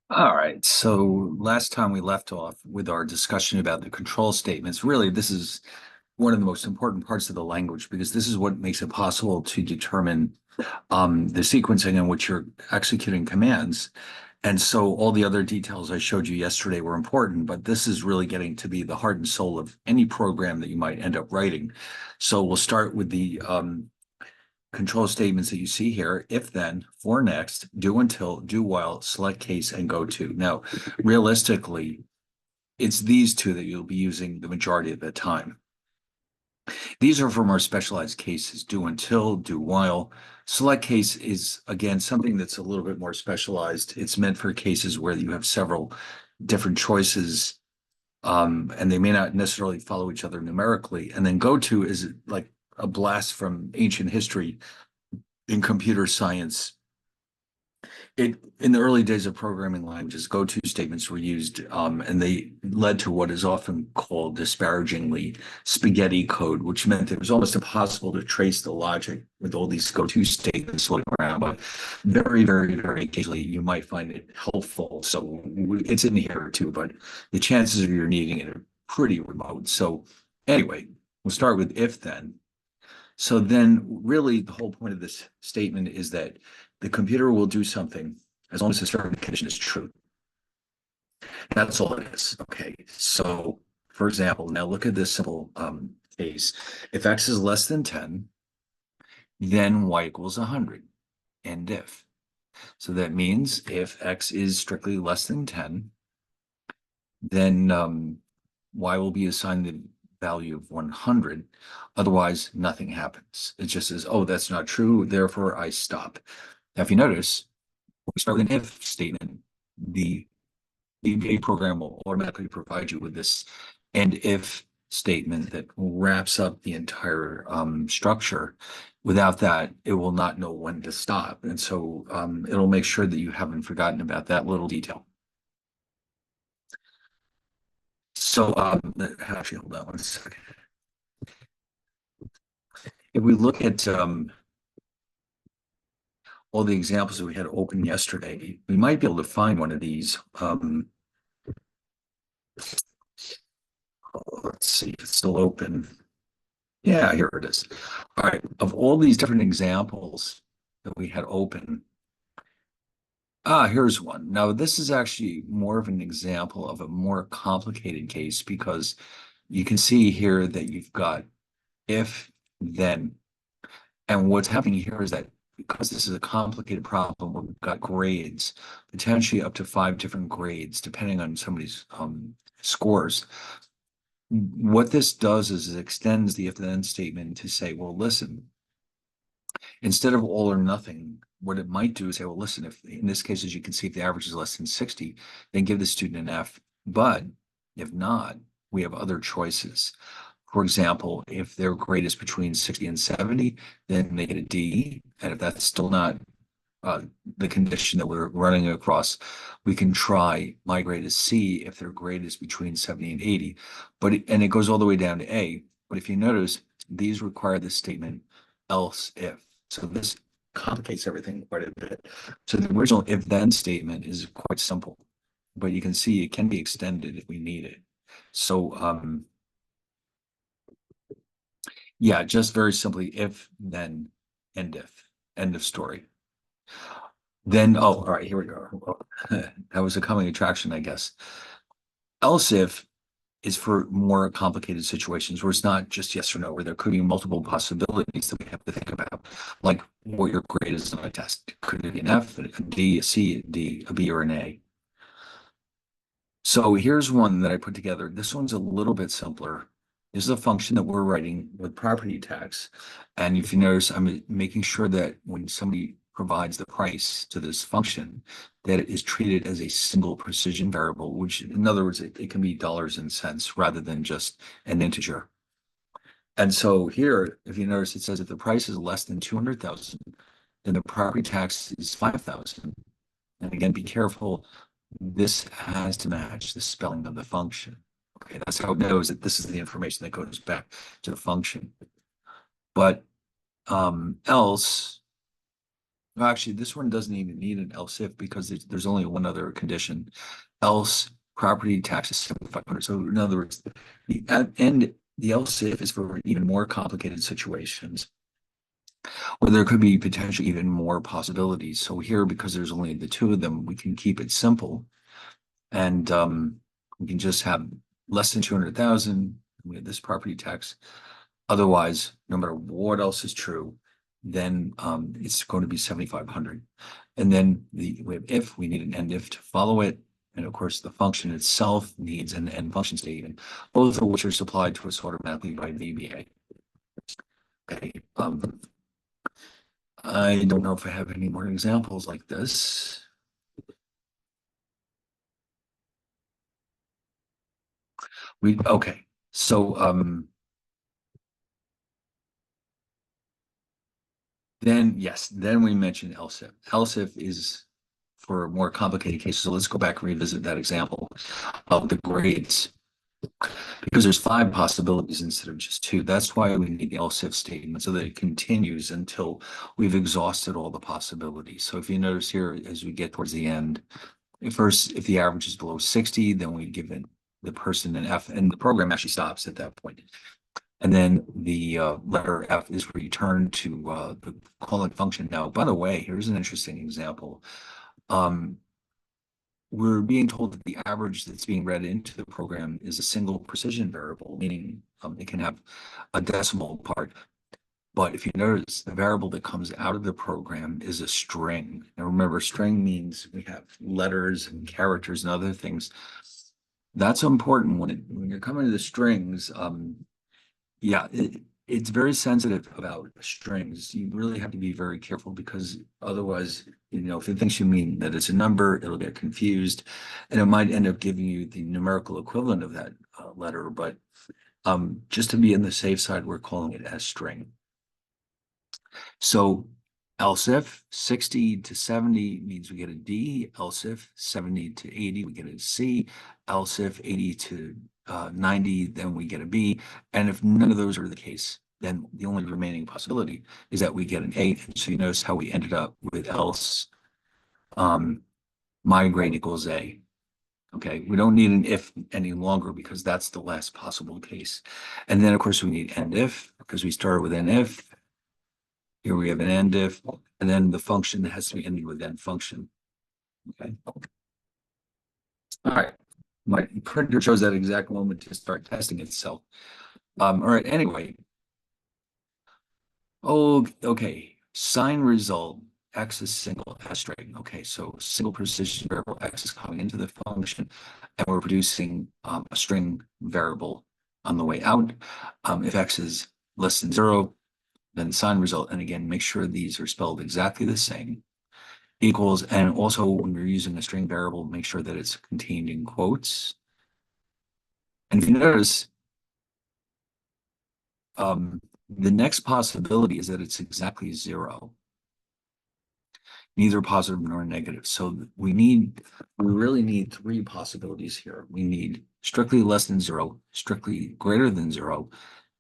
All right. So last time we left off with our discussion about the control statements. Really, this is one of the most important parts of the language because this is what makes it possible to determine the sequencing in which you're executing commands. And so all the other details I showed you yesterday were important, but this is really getting to be the heart and soul of any program that you might end up writing. So we'll start with the control statements that you see here: if then, for next, do until, do while, select case, and go to. Now, realistically, it's these two that you'll be using the majority of the time. These are for more specialized cases: do until, do while. Select case is, again, something that's a little bit more specialized. It's meant for cases where you have several different choices, and they may not necessarily follow each other numerically. And then go to is like a blast from ancient history in computer science. In the early days of programming languages, go-to statements were used, and they led to what is often called disparagingly spaghetti code, which meant it was almost impossible to trace the logic with all these go-to statements floating around. But very, very, very occasionally, you might find it helpful. So it's in here too, but the chances of you needing it are pretty remote. So anyway, we'll start with if then. So then really the whole point of this statement is that the computer will do something as long as a certain condition is true. That's all it is. Okay. So for example, now look at this simple case. If x is less than 10, then y equals 100. And if. So that means if x is strictly less than 10, then y will be assigned the value of 100. Otherwise, nothing happens. It just says, oh, that's not true, therefore I stop. Now, if you notice, we start with an if statement. The VBA program will automatically provide you with this and if statement that wraps up the entire structure. Without that, it will not know when to stop. And so it'll make sure that you haven't forgotten about that little detail. So actually, hold on one second. If we look at all the examples that we had open yesterday, we might be able to find one of these. Let's see if it's still open. Yeah, here it is. All right, of all these different examples that we had open, here's one. Now, this is actually more of an example of a more complicated case because you can see here that you've got if, then. And what's happening here is that because this is a complicated problem, we've got grades, potentially up to 5 different grades, depending on somebody's scores. What this does is it extends the if-then statement to say, well, listen, instead of all or nothing, what it might do is say, well, listen, if in this case, as you can see, if the average is less than 60, then give the student an F. But if not, we have other choices. For example, if their grade is between 60 and 70, then they get a D. And if that's still not the condition that we're running across, we can try my grade is C if their grade is between 70 and 80. And it goes all the way down to A. But if you notice, these require this statement, else if. So this complicates everything quite a bit. So the original if-then statement is quite simple, but you can see it can be extended if we need it. So yeah, just very simply if, then, and if. End of story. Then, oh, all right, here we go. That was a coming attraction, I guess. Else if is for more complicated situations where it's not just yes or no, where there could be multiple possibilities that we have to think about, like what your grade is on a test. Could it be an F, a D, a C, a D, a B, or an A? So here's one that I put together. This one's a little bit simpler. This is a function that we're writing with property tags. And if you notice, I'm making sure that when somebody provides the price to this function, that it is treated as a single precision variable, which in other words, it can be dollars and cents rather than just an integer. And so here, if you notice, it says if the price is less than 200,000, then the property tax is 5,000. And again, be careful. This has to match the spelling of the function. Okay, that's how it knows that this is the information that goes back to the function. But else, Well, actually, this one doesn't even need an else if because there's only one other condition. Else property tax is 7,500. So in other words, and the else if is for even more complicated situations where there could be potentially even more possibilities. So here, because there's only the two of them, we can keep it simple and we can just have less than 200,000. We have this property tax. Otherwise, no matter what else is true, then it's going to be 7,500. And then we have if, we need an end if to follow it. And of course, the function itself needs an end function statement, both of which are supplied to us automatically by VBA. Okay. I don't know if I have any more examples like this. Okay. So then yes, then we mentioned else if. Else if is for more complicated cases. So let's go back and revisit that example of the grades because there's five possibilities instead of just two. That's why we need the else if statement so that it continues until we've exhausted all the possibilities. So if you notice here, as we get towards the end, first, if the average is below 60, then we give it the person an F, and the program actually stops at that point. And then the letter F is returned to the calling function. Now, by the way, here's an interesting example. Um, we're being told that the average that's being read into the program is a single precision variable, meaning it can have a decimal part. But if you notice, the variable that comes out of the program is a string. Now remember, string means we have letters and characters and other things. That's important when you're coming to the strings. Yeah, it's very sensitive about strings. You really have to be very careful because otherwise, if it thinks you mean that it's a number, it'll get confused, and it might end up giving you the numerical equivalent of that letter. But just to be on the safe side, we're calling it as string. So else if 60 to 70 means we get a D, else if 70 to 80, we get a C, else if 80 to 90, then we get a B. And if none of those are the case, then the only remaining possibility is that we get an A. So you notice how we ended up with else my grade equals A. Okay, we don't need an if any longer because that's the last possible case. And then of course we need end if because we started with an if. Here we have an end if, and then the function that has to be ended with end function. Okay. All right. My printer shows that exact moment to start testing itself. All right. Anyway. Oh, okay. Sign result X is single S string. Okay. So single precision variable X is coming into the function, and we're producing a string variable on the way out. If X is less than 0, then sign result. And again, make sure these are spelled exactly the same. Equals, and also when you're using a string variable, make sure that it's contained in quotes. And if you notice, the next possibility is that it's exactly 0, neither positive nor negative. So we really need three possibilities here. We need strictly less than 0, strictly greater than 0,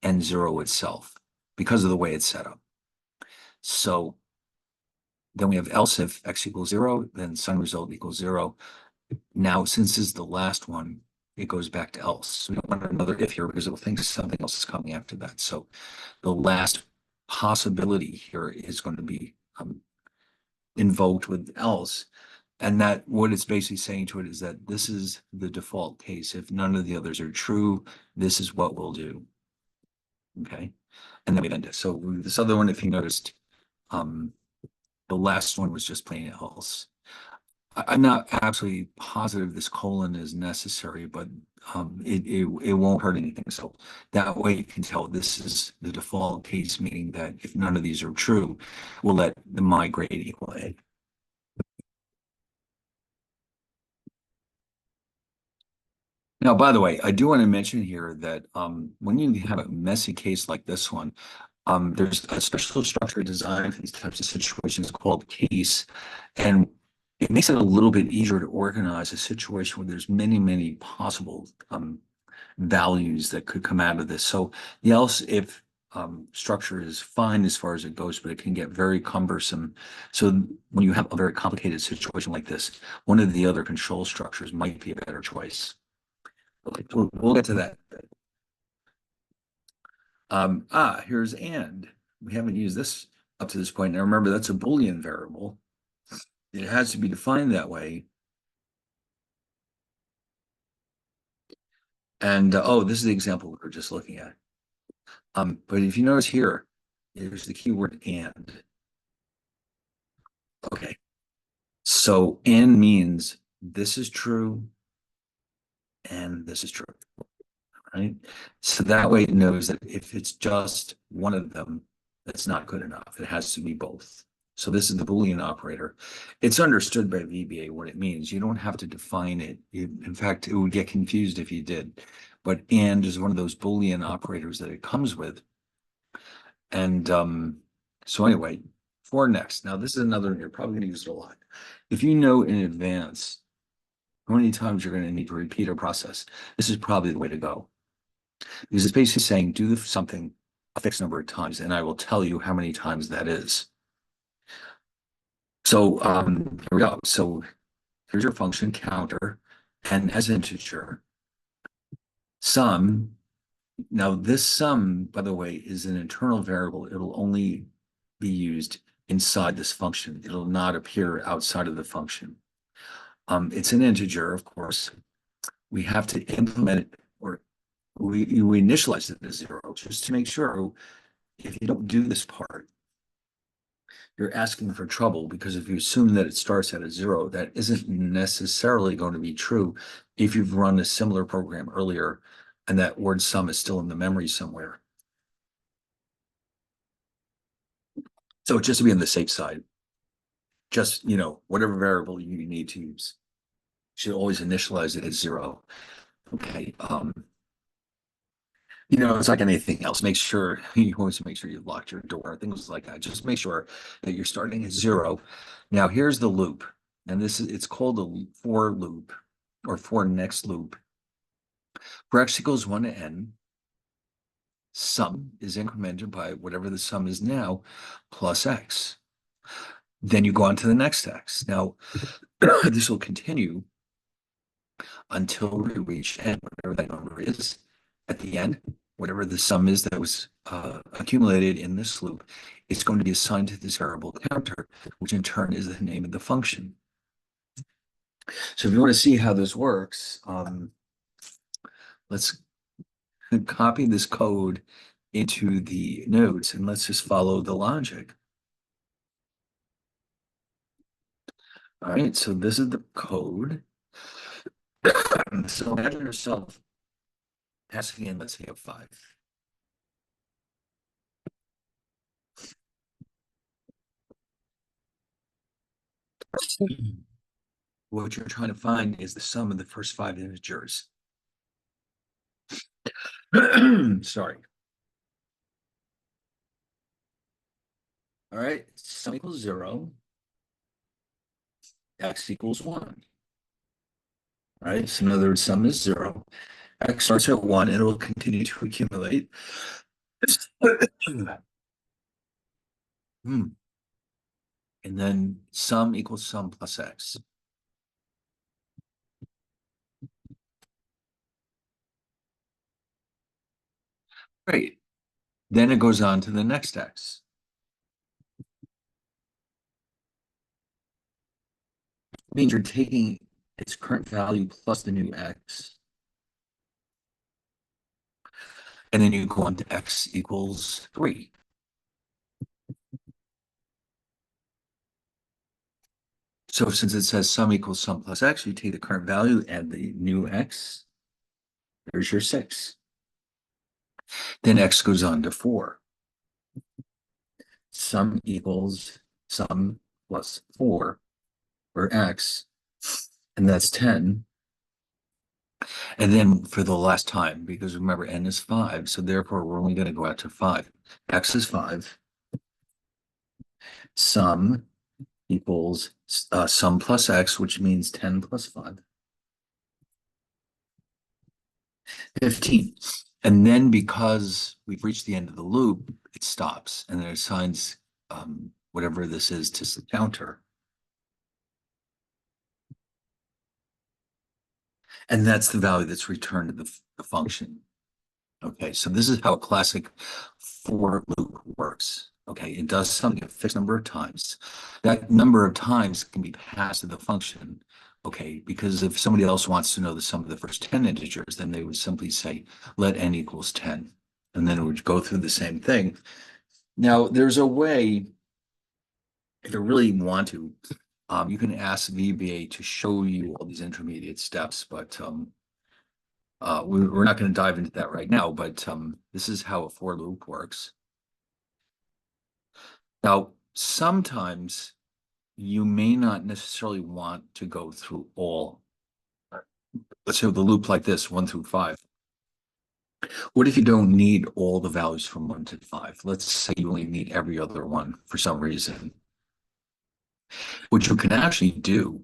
and 0 itself because of the way it's set up. So then we have else if X equals 0, then sign result equals 0. Now, since this is the last one, it goes back to else. So we don't want another if here because it'll think something else is coming after that. So the last possibility here is going to be invoked with else. And that what it's basically saying to it is that this is the default case. If none of the others are true, this is what we'll do. Okay. And then we end it. So this other one, if you noticed, the last one was just plain else. I'm not absolutely positive this colon is necessary, but it won't hurt anything. So that way you can tell this is the default case, meaning that if none of these are true, we'll let the my grade equal A. Now, by the way, I do want to mention here that when you have a messy case like this one, there's a special structure designed for these types of situations called case, and it makes it a little bit easier to organize a situation where there's many possible values that could come out of this. So the else if structure is fine as far as it goes, but it can get very cumbersome. So when you have a very complicated situation like this, one of the other control structures might be a better choice. Okay, we'll get to that. Here's and. We haven't used this up to this point. Now remember, that's a Boolean variable. It has to be defined that way. And oh, this is the example we were just looking at. But if you notice here, there's the keyword and. Okay. So and means this is true and this is true, right? So that way it knows that if it's just one of them, that's not good enough. It has to be both. So this is the Boolean operator. It's understood by VBA what it means. You don't have to define it. In fact, it would get confused if you did. But and is one of those Boolean operators that it comes with. And so anyway, for next. Now this is another, you're probably gonna use it a lot. If you know in advance how many times you're going to need to repeat a process, this is probably the way to go. Because it's basically saying do something a fixed number of times, and I will tell you how many times that is. So here we go. So here's your function counter, and as integer, sum. Now this sum, by the way, is an internal variable. It'll only be used inside this function. It'll not appear outside of the function. It's an integer, of course. We have to implement it, or we initialize it as 0 just to make sure. If you don't do this part, you're asking for trouble, because if you assume that it starts at a 0, that isn't necessarily going to be true if you've run a similar program earlier and that word sum is still in the memory somewhere. So just to be on the safe side, just, whatever variable you need to use, you should always initialize it as 0. Okay. It's like anything else. Make sure you always make sure you locked your door, things like that. Just make sure that you're starting at 0. Now here's the loop, and it's called a for loop, or for next loop. For x equals 1 to n, sum is incremented by whatever the sum is now plus x. Then you go on to the next x. Now this will continue until we reach n, whatever that number is at the end. Whatever the sum is that was accumulated in this loop, it's going to be assigned to this variable counter, which in turn is the name of the function. So if you want to see how this works, let's copy this code into the notes and let's just follow the logic. All right, so this is the code. So imagine yourself passing in, let's say, a 5. What you're trying to find is the sum of the first 5 integers. Sorry. All right, sum equals 0, x equals 1. All right, so in other words, sum is 0. X starts at 1, and it will continue to accumulate. And then sum equals sum plus x. Great. Then it goes on to the next x. It means you're taking its current value plus the new x. And then you go on to x equals 3. So since it says sum equals sum plus x, you take the current value, add the new x. There's your 6. Then x goes on to 4. Sum equals sum plus 4, or x, and that's 10. And then for the last time, because remember n is 5, so therefore we're only going to go out to 5. X is 5. Sum equals sum plus x, which means 10 plus 5. 15. And then because we've reached the end of the loop, it stops and it assigns whatever this is to the counter. And that's the value that's returned to the function. Okay, so this is how a classic for loop works. Okay, it does something a fixed number of times. That number of times can be passed to the function. Okay, because if somebody else wants to know the sum of the first 10 integers, then they would simply say, let n equals 10. And then it would go through the same thing. Now, there's a way, if you really want to, you can ask VBA to show you all these intermediate steps, but we're not going to dive into that right now, but this is how a for loop works. Now, sometimes you may not necessarily want to go through all, let's say the loop like this, 1 through 5. What if you don't need all the values from 1 to 5? Let's say you only need every other one for some reason. What you can actually do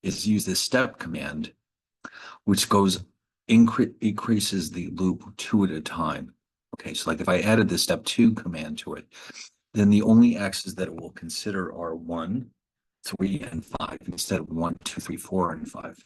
is use this step command, which increases the loop 2 at a time. Okay, so like if I added the step 2 command to it, then the only x's that it will consider are 1, 3, and 5 instead of 1, 2, 3, 4, and 5.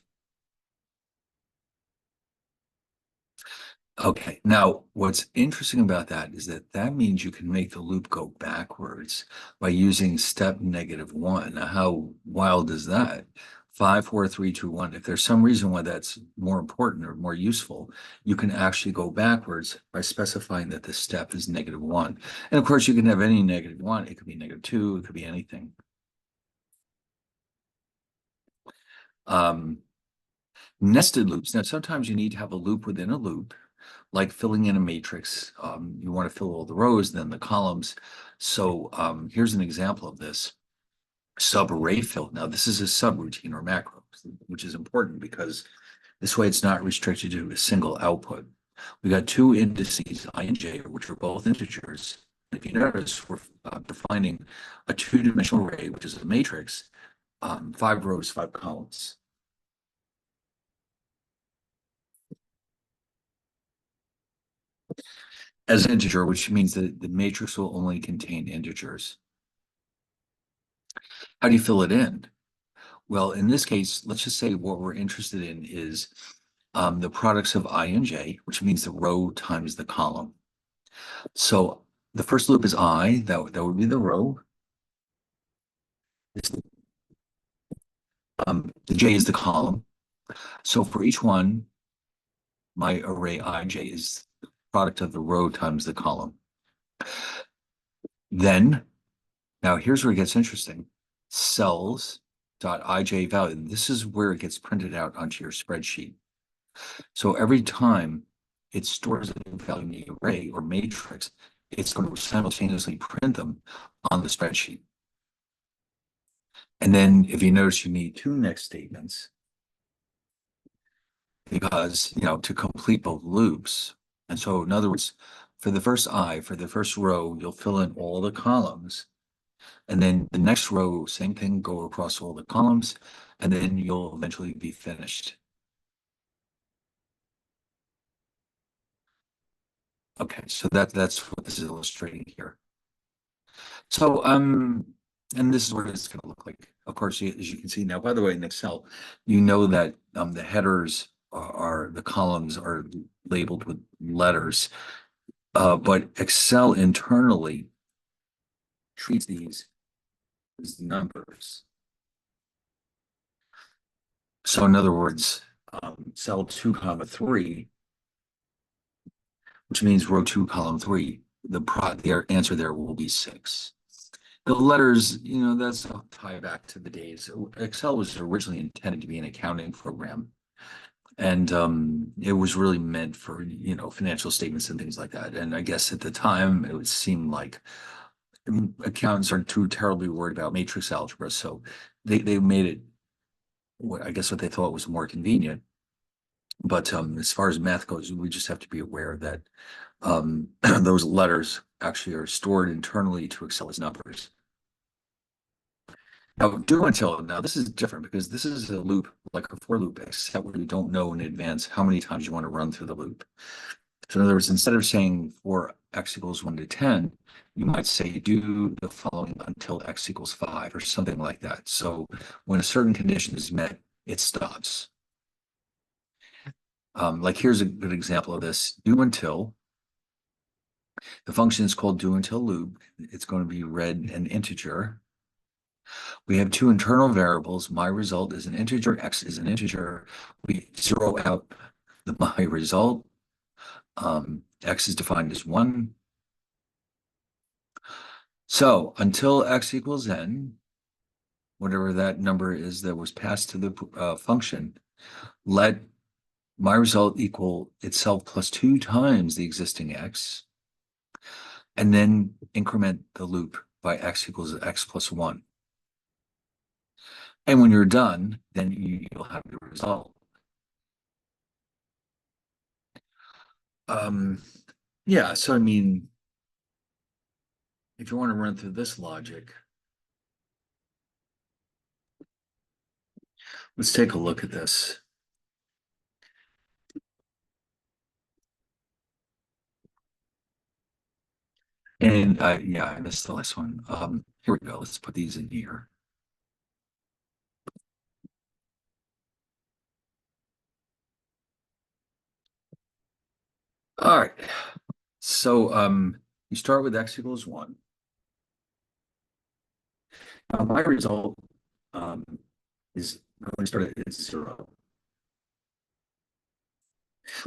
Okay, now what's interesting about that is that that means you can make the loop go backwards by using step -1. Now, how wild is that? 5, 4, 3, 2, 1. If there's some reason why that's more important or more useful, you can actually go backwards by specifying that the step is -1. And of course, you can have any -1. It could be -2, it could be anything. Um, Nested loops. Now, sometimes you need to have a loop within a loop, like filling in a matrix. You want to fill all the rows, then the columns. So here's an example of this. Subarray fill. Now, this is a subroutine or macro, which is important because this way it's not restricted to a single output. We got two indices, I and j, which are both integers. If you notice, we're defining a two-dimensional array, which is a matrix, 5 rows, 5 columns. As an integer, which means that the matrix will only contain integers. How do you fill it in? Well, in this case, let's just say what we're interested in is the products of I and j, which means the row times the column. So the first loop is I, that would be the row. The j is the column. So for each one, my array ij is the product of the row times the column. Then, now here's where it gets interesting. Cells.ij value. This is where it gets printed out onto your spreadsheet. So every time it stores a new value in the array or matrix, it's going to simultaneously print them on the spreadsheet. And then if you notice, you need two next statements because, to complete both loops. And so in other words, for the first row, you'll fill in all the columns. And then the next row, same thing, go across all the columns, and then you'll eventually be finished. Okay, so that's what this is illustrating here. So, and this is what it's going to look like. Of course, as you can see now, by the way, in Excel, you know that the headers the columns are labeled with letters, but Excel internally treats these as numbers. So in other words, cell 2, comma 3, which means row 2, column 3, the answer there will be 6. The letters, that's a tie back to the days. Excel was originally intended to be an accounting program. And it was really meant for, financial statements and things like that. And I guess at the time, it would seem like accountants aren't too terribly worried about matrix algebra. So they made it, what they thought was more convenient. But as far as math goes, we just have to be aware that those letters actually are stored internally to Excel as numbers. Now, now this is different because this is a loop, like a for loop, except where you don't know in advance how many times you want to run through the loop. So in other words, instead of saying for x equals 1 to 10, you might say do the following until x equals 5 or something like that. So when a certain condition is met, it stops. Like here's a good example of this. Do until, the function is called do until loop. It's going to be read an integer. We have two internal variables. My result is an integer, x is an integer. We zero out the my result. X is defined as 1. So until x equals n, whatever that number is that was passed to the function, let my result equal itself plus 2 times the existing x, and then increment the loop by x equals x plus 1. And when you're done, then you'll have your result. Um, yeah, so I mean, if you want to run through this logic, let's take a look at this. And yeah, I missed the last one. Here we go. Let's put these in here. All right. So you start with x equals 1. My result um, is going to start at 0.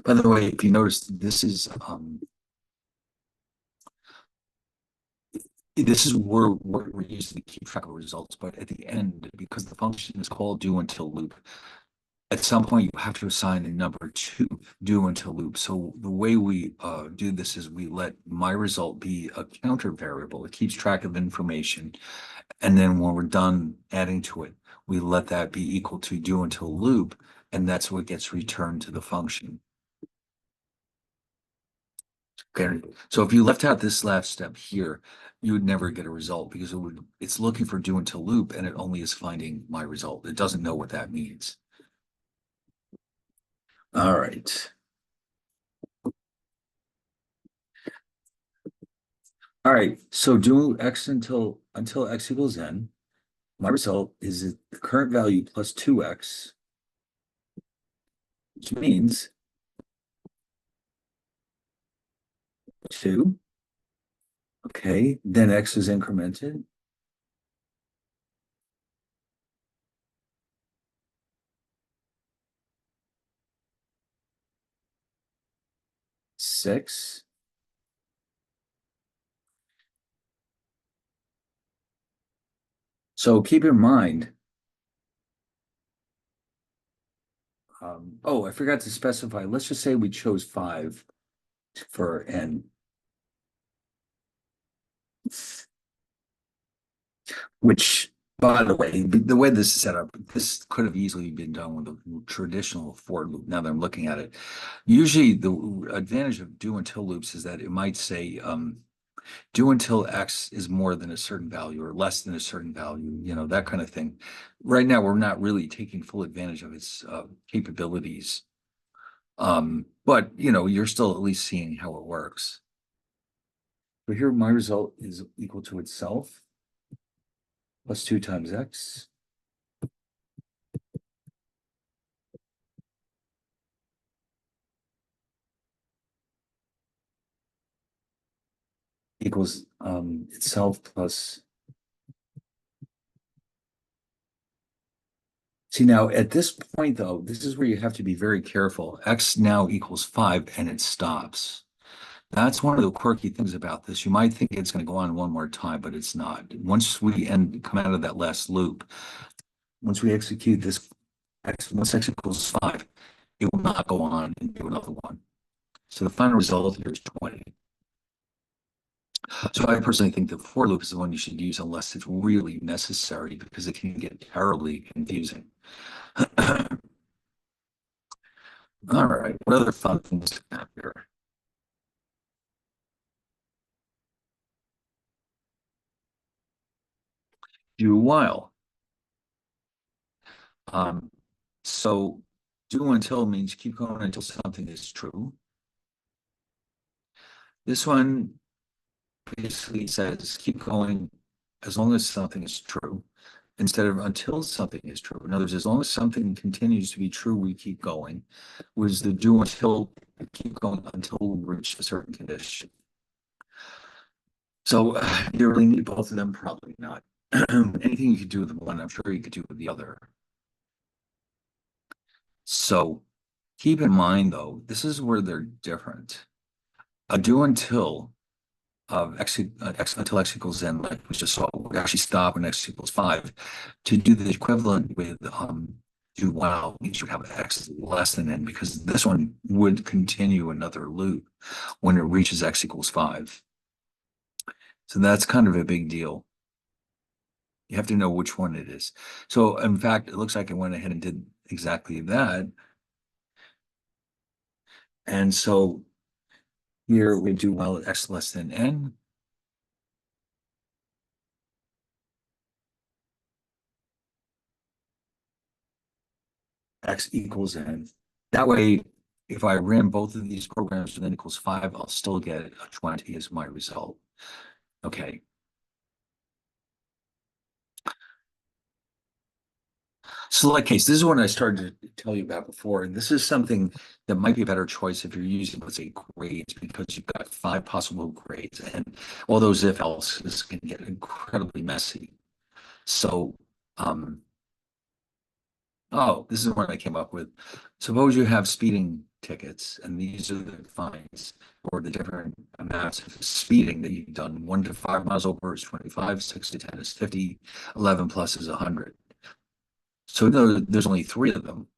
By the way, if you notice, this is where we're using to keep track of results. But at the end, because the function is called do until loop, at some point you have to assign a number to do until loop. So the way we do this is we let my result be a counter variable. It keeps track of information. And then when we're done adding to it, we let that be equal to do until loop. And that's what gets returned to the function. Okay. So if you left out this last step here, you would never get a result because it's looking for do until loop and it only is finding my result. It doesn't know what that means. All right. All right. So do x until x equals n. My result is the current value plus 2x, which means 2. Okay. Then x is incremented. 6. So keep in mind, oh, I forgot to specify. Let's just say we chose 5 for n, which, by the way, the way this is set up, this could have easily been done with a traditional for loop. Now that I'm looking at it, usually the advantage of do until loops is that it might say do until x is more than a certain value or less than a certain value, that kind of thing. Right now, we're not really taking full advantage of its capabilities. But you're still at least seeing how it works. But here, my result is equal to itself plus 2 times x equals itself plus. See, now at this point, though, this is where you have to be very careful. X now equals 5 and it stops. That's one of the quirky things about this. You might think it's going to go on one more time, but it's not. Once we come out of that last loop, once we execute this, once x equals 5, it will not go on and do another one. So the final result here is 20. So I personally think the for loop is the one you should use unless it's really necessary because it can get terribly confusing. All right, what other fun things to have here? Do while. Um, so do until means keep going until something is true. This one basically says keep going as long as something is true instead of until something is true. In other words, as long as something continues to be true, we keep going. Was the do until keep going until we reach a certain condition. So do you really need both of them? Probably not. Anything you could do with one, I'm sure you could do with the other. So keep in mind, though, this is where they're different. A do until of x until x equals n, like we just saw, we actually stop when x equals 5. To do the equivalent with do while means you have x less than n because this one would continue another loop when it reaches x equals 5. So that's kind of a big deal. You have to know which one it is. So in fact, it looks like I went ahead and did exactly that. And so here we do while at x less than n. X equals n. That way, if I ran both of these programs with n equals 5, I'll still get a 20 as my result. Okay. Select case. This is what I started to tell you about before. And this is something that might be a better choice if you're using, let's say, grades, because you've got 5 possible grades. And all those if else's can get incredibly messy. So, oh, this is what I came up with. Suppose you have speeding tickets, and these are the fines or the different amounts of speeding that you've done. 1 to 5 miles over is 25, 6 to 10 is 50, 11 plus is 100. So there's only 3 of them.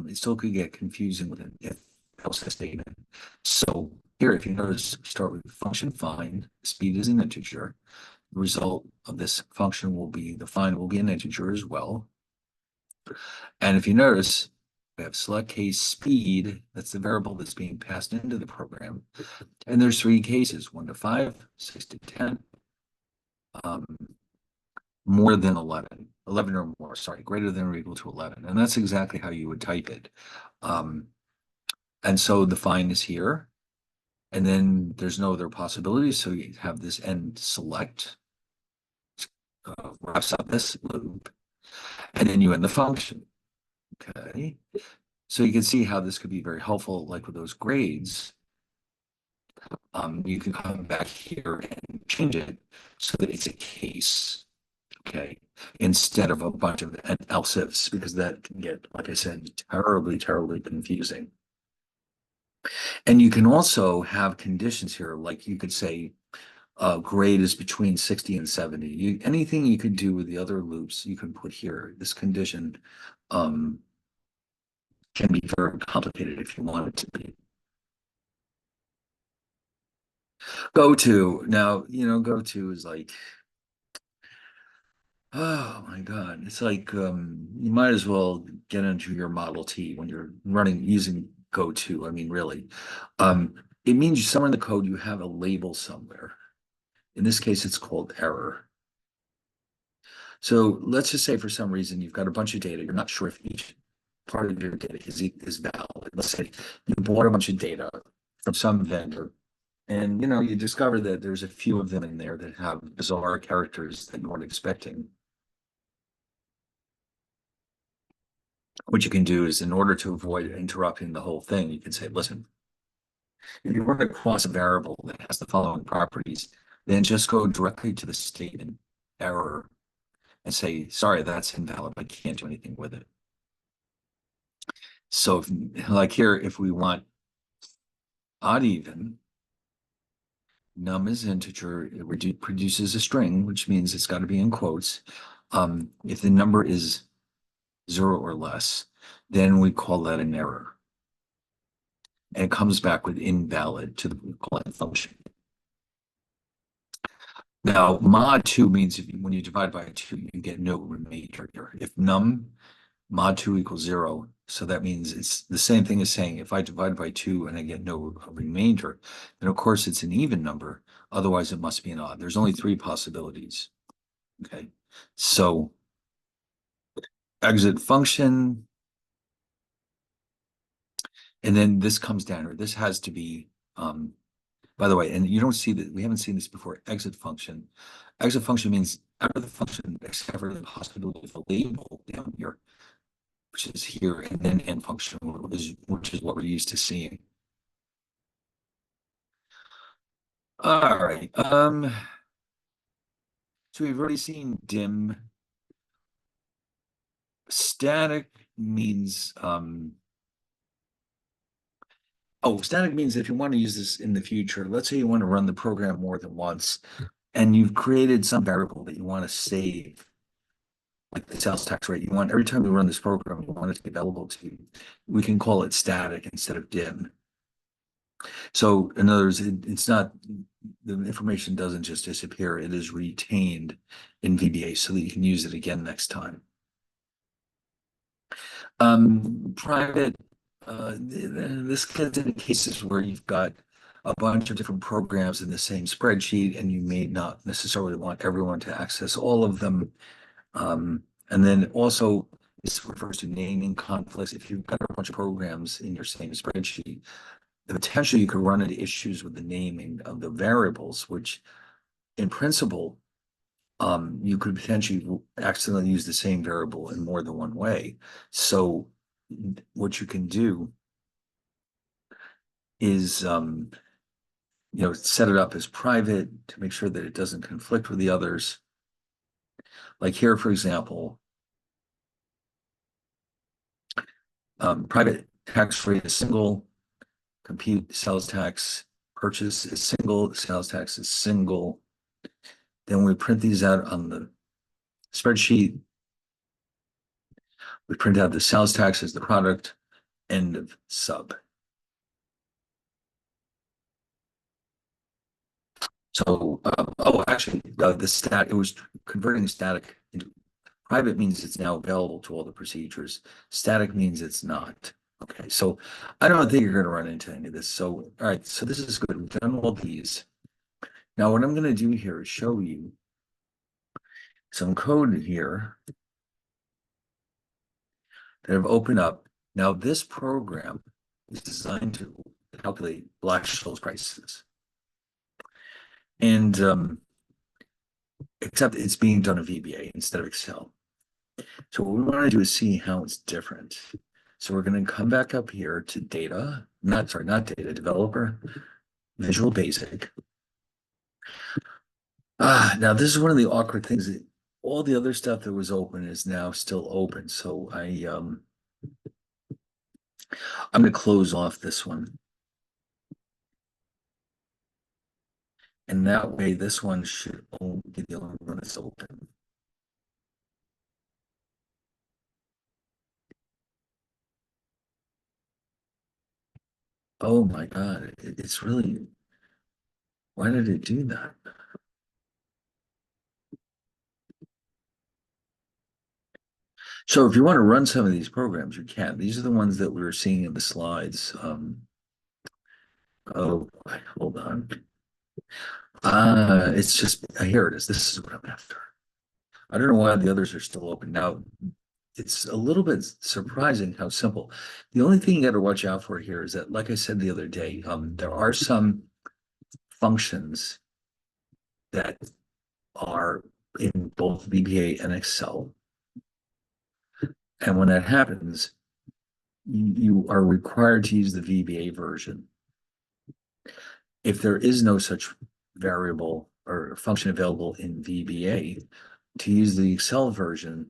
It still could get confusing with an if else statement. So here, if you notice, start with function find, speed is an integer. The result of this function will be, the find will be an integer as well. And if you notice, we have select case speed, that's the variable that's being passed into the program. And there's 3 cases, 1 to 5, 6 to 10, um, more than 11, 11 or more, sorry, greater than or equal to 11. And that's exactly how you would type it. Um, and so the find is here. And then there's no other possibilities. So you have this end select, wraps up this loop, and then you end the function. Okay. So you can see how this could be very helpful, like with those grades. You can come back here and change it so that it's a case, okay, instead of a bunch of else ifs, because that can get, like I said, terribly, terribly confusing. And you can also have conditions here, like you could say grade is between 60 and 70. Anything you could do with the other loops, you can put here. This condition um, can be very complicated if you want it to be. Go to now, go to is like, oh my God, it's like you might as well get into your Model T when you're running using go to. I mean, really, it means somewhere in the code you have a label somewhere. In this case, it's called error. So let's just say for some reason you've got a bunch of data. You're not sure if each part of your data is valid. Let's say you bought a bunch of data from some vendor, and you discover that there's a few of them in there that have bizarre characters that you weren't expecting. What you can do is, in order to avoid interrupting the whole thing, you can say, listen, if you run across a variable that has the following properties, then just go directly to the statement error and say, sorry, that's invalid. I can't do anything with it. So like here, if we want odd even, num is integer, it produces a string, which means it's got to be in quotes. If the number is 0 or less, then we call that an error. And it comes back with invalid to the calling function. Now, mod 2 means when you divide by 2, you get no remainder here. If num mod 2 equals 0, so that means it's the same thing as saying if I divide by 2 and I get no remainder, then of course it's an even number. Otherwise, it must be an odd. There's only 3 possibilities. Okay, so exit function, and then this comes down, or this has to be By the way, and you don't see that, we haven't seen this before, exit function. Exit function means out of the function, except for the possibility of a label down here, which is here, and then end function, which is what we're used to seeing. All right. So we've already seen dim. Static means static means if you want to use this in the future, let's say you want to run the program more than once, and you've created some variable that you want to save, like the sales tax rate. You want every time you run this program, you want it to be available to you. We can call it static instead of dim. So in other words, it's not, the information doesn't just disappear, it is retained in VBA so that you can use it again next time. Private, this gets into cases where you've got a bunch of different programs in the same spreadsheet and you may not necessarily want everyone to access all of them. And then also, this refers to naming conflicts. If you've got a bunch of programs in your same spreadsheet, the potential you could run into issues with the naming of the variables, which in principle, you could potentially accidentally use the same variable in more than one way. So what you can do is, set it up as private to make sure that it doesn't conflict with the others. Like here, for example, private tax rate is single, compute sales tax purchase is single, sales tax is single. Then we print these out on the spreadsheet. We print out the sales tax as the product, end of sub. So, actually, it was converting static into private means it's now available to all the procedures. Static means it's not. Okay, so I don't think you're going to run into any of this. So, all right, so this is good. We've done all these. Now, what I'm going to do here is show you some code here that have opened up. Now, this program is designed to calculate Black-Scholes prices. And except it's being done in VBA instead of Excel. So what we want to do is see how it's different. So we're going to come back up here to data, not data, developer, Visual Basic. Now this is one of the awkward things that all the other stuff that was open is now still open. So I'm going to close off this one. And that way this one should only be the only one that's open. Oh my God, it's really, why did it do that? So if you want to run some of these programs, you can. These are the ones that we were seeing in the slides. Oh, hold on. It's just, here it is. This is what I'm after. I don't know why the others are still open. Now, it's a little bit surprising how simple. The only thing you got to watch out for here is that, like I said the other day, there are some functions that are in both VBA and Excel. And when that happens, you are required to use the VBA version. If there is no such variable or function available in VBA, to use the Excel version,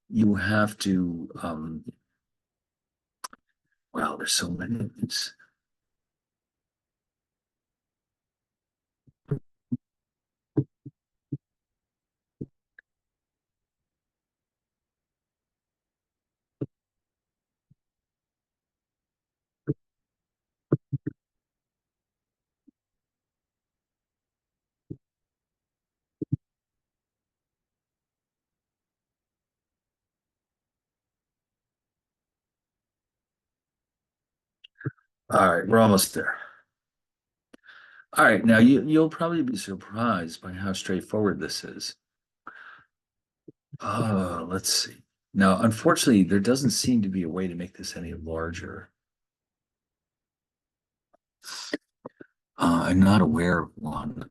you have to, wow, there's so many of these. All right, we're almost there. All right, now you'll probably be surprised by how straightforward this is. Let's see. Now, unfortunately, there doesn't seem to be a way to make this any larger. I'm not aware of one.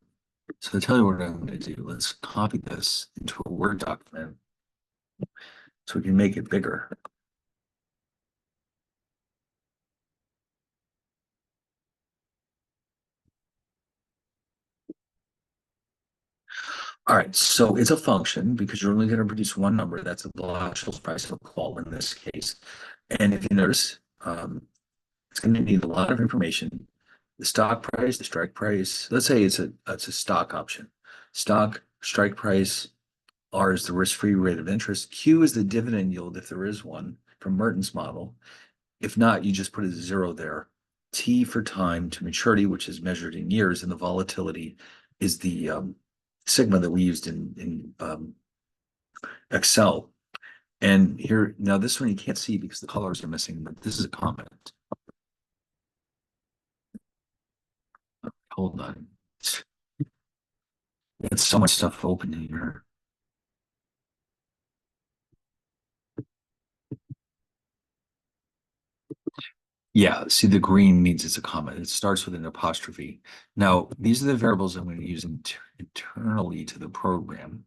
So I'll tell you what I'm going to do. Let's copy this into a Word document so we can make it bigger. All right, so it's a function because you're only going to produce one number. That's the Black-Scholes price of call in this case. And if you notice, it's going to need a lot of information. The stock price, the strike price. Let's say it's a stock option. Stock, strike price, R is the risk-free rate of interest. Q is the dividend yield if there is one from Merton's model. If not, you just put a zero there. T for time to maturity, which is measured in years, and the volatility is the sigma that we used in Excel. And here, now this one you can't see because the colors are missing, but this is a comment. Hold on. It's so much stuff open in here. Yeah, see the green means it's a comment. It starts with an apostrophe. Now, these are the variables I'm going to use internally to the program.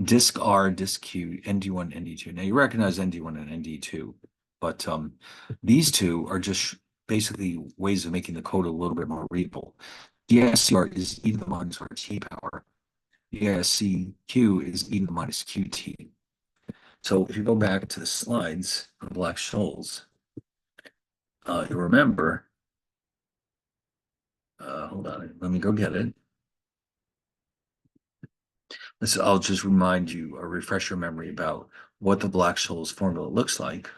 Disk R, disk Q, ND1, ND2. Now you recognize ND1 and ND2, but these two are just basically ways of making the code a little bit more readable. DISCR is e to the minus RT power. DISCQ is e to the minus QT. So if you go back to the slides on Black-Scholes, you remember, hold on, let me go get it. I'll just remind you or refresh your memory about what the Black-Scholes formula looks like.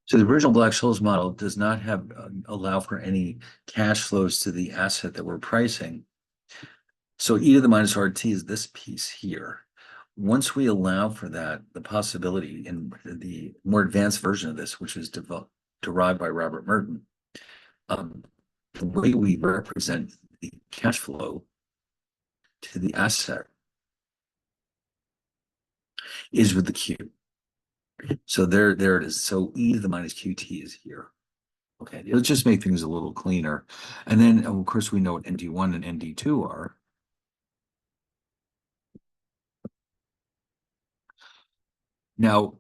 So the original Black-Scholes model does not have allow for any cash flows to the asset that we're pricing. So e to the minus RT is this piece here. Once we allow for that, the possibility in the more advanced version of this, which is derived by Robert Merton, the way we represent the cash flow to the asset is with the Q. So there it is. So e to the minus QT is here. Okay, it'll just make things a little cleaner. And then, of course, we know what ND1 and ND2 are. Now,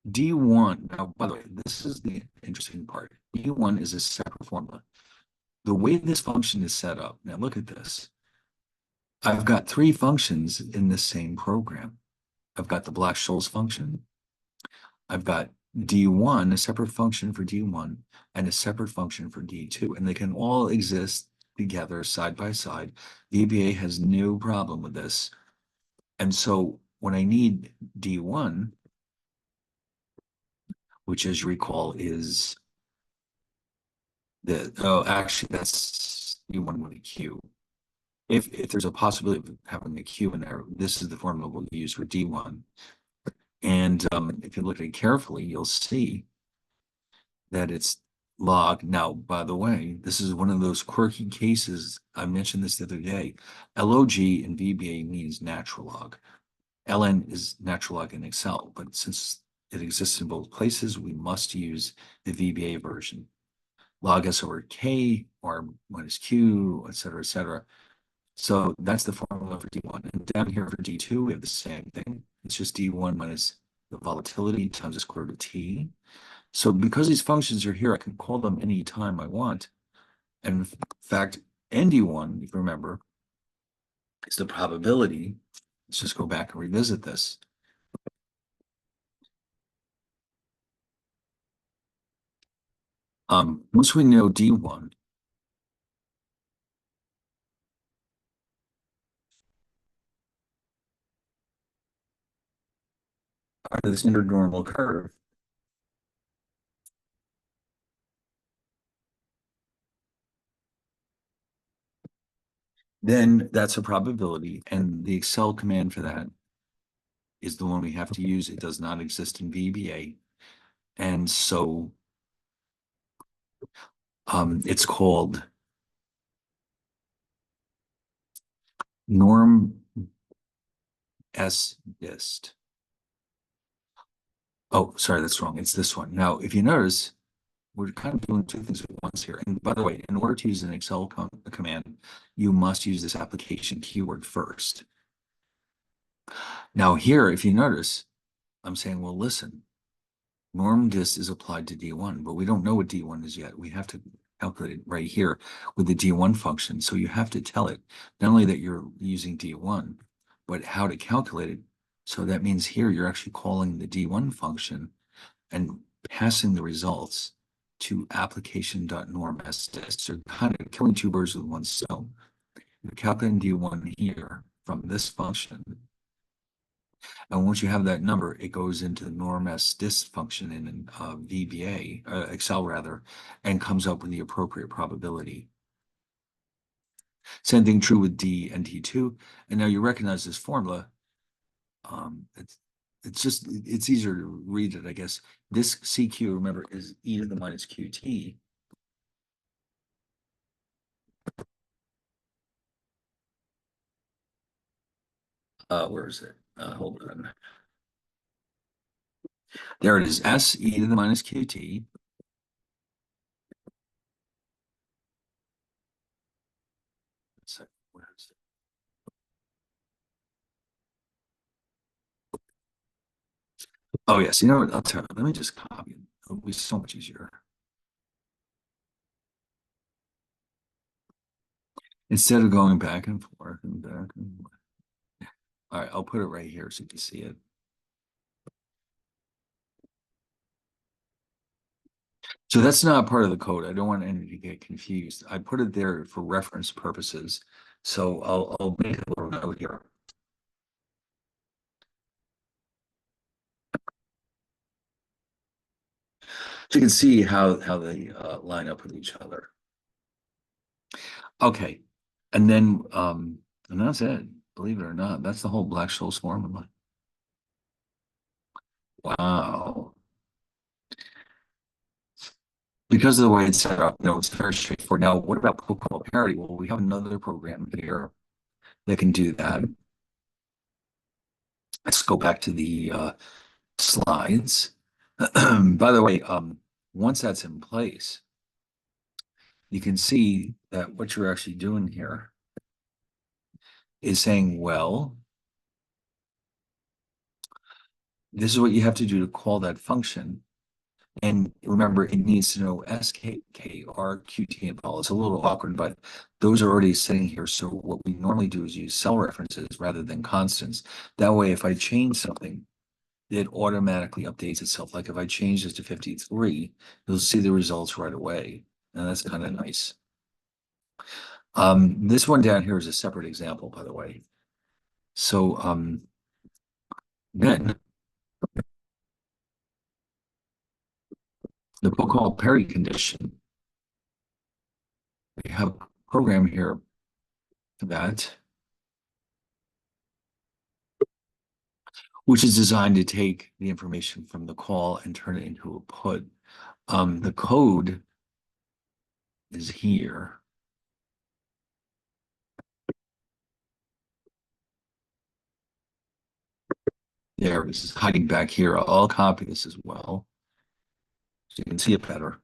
D1, now, by the way, this is the interesting part. D1 is a separate formula. The way this function is set up, now look at this. I've got three functions in the same program. I've got the Black-Scholes function. I've got D1, a separate function for D1, and a separate function for D2, and they can all exist together side by side. VBA has no problem with this. And so when I need D1, which as you recall is actually that's D1 with a Q. If there's a possibility of having a Q in there, this is the formula we'll use for D1. And if you look at it carefully, you'll see that it's log. Now, by the way, this is one of those quirky cases. I mentioned this the other day. LOG in VBA means natural log. LN is natural log in Excel, but since it exists in both places, we must use the VBA version. Log S over K, R minus Q, et cetera, et cetera. So that's the formula for D1. And down here for D2, we have the same thing. It's just D1 minus the volatility times the square root of T. So because these functions are here, I can call them any time I want. And in fact, ND1, if you remember, is the probability. Let's just go back and revisit this. Once we know D1, the standard normal curve, then that's a probability. And the Excel command for that is the one we have to use. It does not exist in VBA. And so it's called norm s dist. Oh, sorry, that's wrong. It's this one. Now, if you notice, we're kind of doing two things at once here. And by the way, in order to use an Excel command, you must use this application keyword first. Now here, if you notice, I'm saying, well, listen, norm dist is applied to D1, but we don't know what D1 is yet. We have to calculate it right here with the D1 function. So you have to tell it not only that you're using D1, but how to calculate it. So that means here you're actually calling the D1 function and passing the results to application.normsdist. So kind of killing two birds with one stone. You're calculating D1 here from this function. And once you have that number, it goes into the normsdist function in VBA, Excel rather, and comes up with the appropriate probability. Same thing true with D and T2. And now you recognize this formula. It's easier to read it, I guess. This CQ, remember, is e to the minus QT. Where is it? Hold on. There it is, S e to the minus QT. So, where is it? Oh, yes. You know what? I'll tell you. Let me just copy it. It'll be so much easier. Instead of going back and forth and back and forth. All right, I'll put it right here so you can see it. So that's not part of the code. I don't want anyone to get confused. I put it there for reference purposes. So I'll make a little note here. So you can see how they line up with each other. Okay, and then and that's it. Believe it or not, that's the whole Black-Scholes formula. Wow. Because of the way it's set up, it's very straightforward. Now, what about protocol parity? Well, we have another program here that can do that. Let's go back to the slides. By the way, once that's in place, you can see that what you're actually doing here is saying, well, this is what you have to do to call that function. And remember, it needs to know SKK, R, QT, and Paul. It's a little awkward, but those are already sitting here. So what we normally do is use cell references rather than constants. That way, if I change something, it automatically updates itself. Like if I change this to 53, you'll see the results right away. And that's kind of nice. This one down here is a separate example, by the way. So then the Pocal Perry condition, we have a program here that which is designed to take the information from the call and turn it into a put. The code is here. There, this is hiding back here. I'll copy this as well so you can see it better.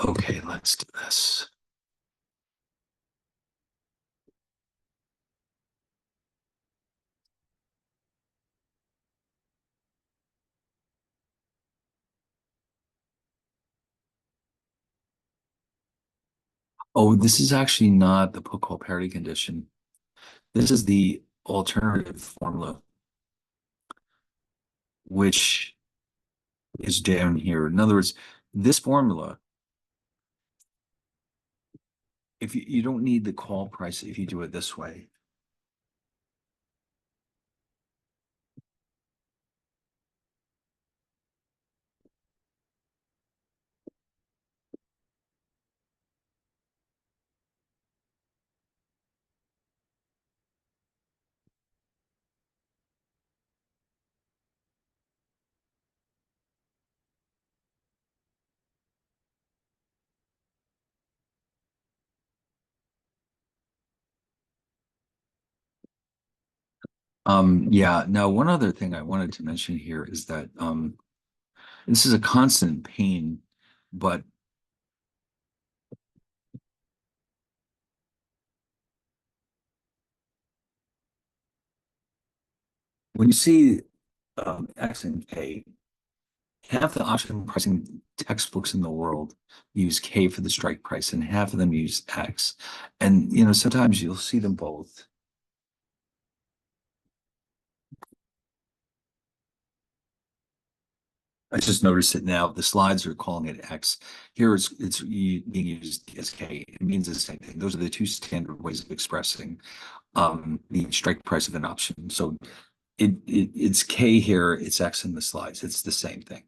Okay, let's do this. Oh, this is actually not the Pocal parity condition. This is the alternative formula, which is down here. In other words, this formula, if you don't need the call price if you do it this way. Yeah, now one other thing I wanted to mention here is that this is a constant pain, but when you see X and K, half the option pricing textbooks in the world use K for the strike price, and half of them use X. And sometimes you'll see them both. I just noticed it now. The slides are calling it X. Here being used as K. It means the same thing. Those are the two standard ways of expressing the strike price of an option. So it's K here, it's X in the slides. It's the same thing.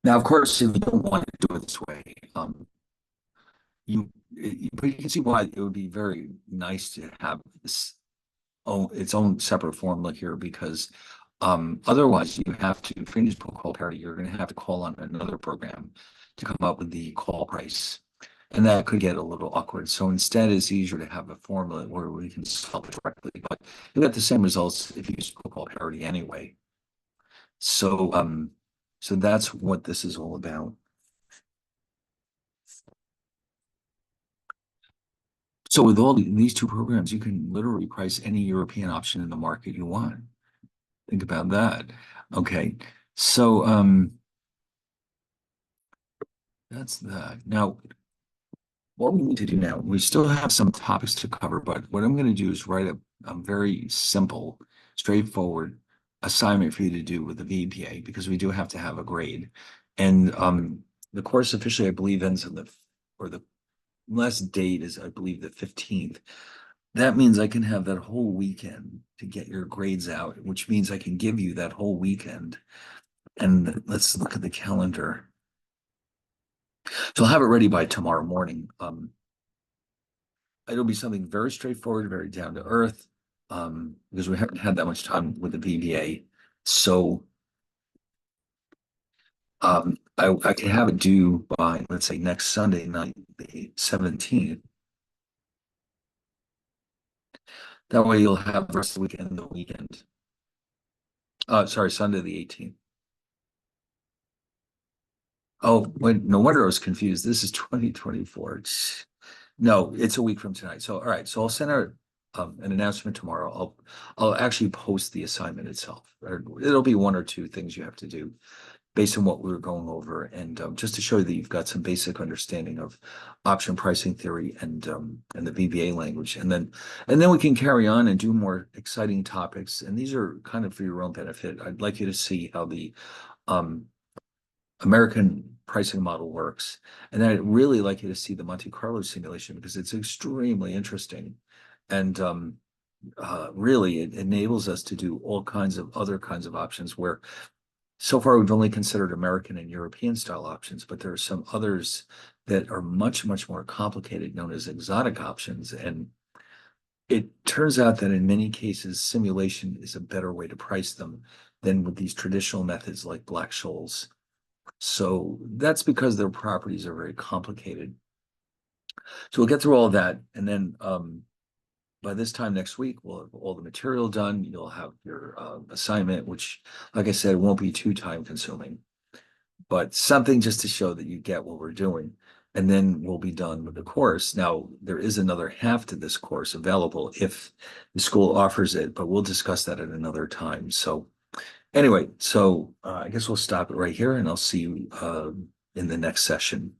Now, of course, if you don't want to do it this way, but you can see why it would be very nice to have its own separate formula here because otherwise you have to, if you're going to put call parity, you're going to have to call on another program to come up with the call price. And that could get a little awkward. So instead, it's easier to have a formula where we can solve it directly, but you get the same results if you use call parity anyway. So so that's what this is all about. So with all these two programs, you can literally price any European option in the market you want. Think about that. Okay. So that's that. Now, what we need to do now, we still have some topics to cover, but what I'm going to do is write a very simple, straightforward assignment for you to do with the VPA because we do have to have a grade. And the course officially, I believe, ends on the last date is, I believe, the 15th. That means I can have that whole weekend to get your grades out, which means I can give you that whole weekend. And let's look at the calendar. So I'll have it ready by tomorrow morning. It'll be something very straightforward, very down to earth, because we haven't had that much time with the VBA. So I can have it due by, let's say, next Sunday night, the 17th. That way you'll have the rest of the weekend and the weekend. Sorry, Sunday the 18th. Oh, wait, no wonder I was confused. This is 2024. No, it's a week from tonight. So, all right. So I'll send out an announcement tomorrow. I'll actually post the assignment itself. It'll be one or two things you have to do based on what we were going over, and just to show you that you've got some basic understanding of option pricing theory and the VBA language, and then we can carry on and do more exciting topics. And these are kind of for your own benefit. I'd like you to see how the um, American pricing model works. And I'd really like you to see the Monte Carlo simulation because it's extremely interesting. And really, it enables us to do all kinds of other kinds of options where so far we've only considered American and European style options, but there are some others that are much, much more complicated, known as exotic options. And it turns out that in many cases, simulation is a better way to price them than with these traditional methods like Black-Scholes. So that's because their properties are very complicated. So we'll get through all of that. And then by this time next week, we'll have all the material done. You'll have your assignment, which, like I said, won't be too time consuming, but something just to show that you get what we're doing. And then we'll be done with the course. Now, there is another half to this course available if the school offers it, but we'll discuss that at another time. So anyway, so I guess we'll stop it right here and I'll see you in the next session.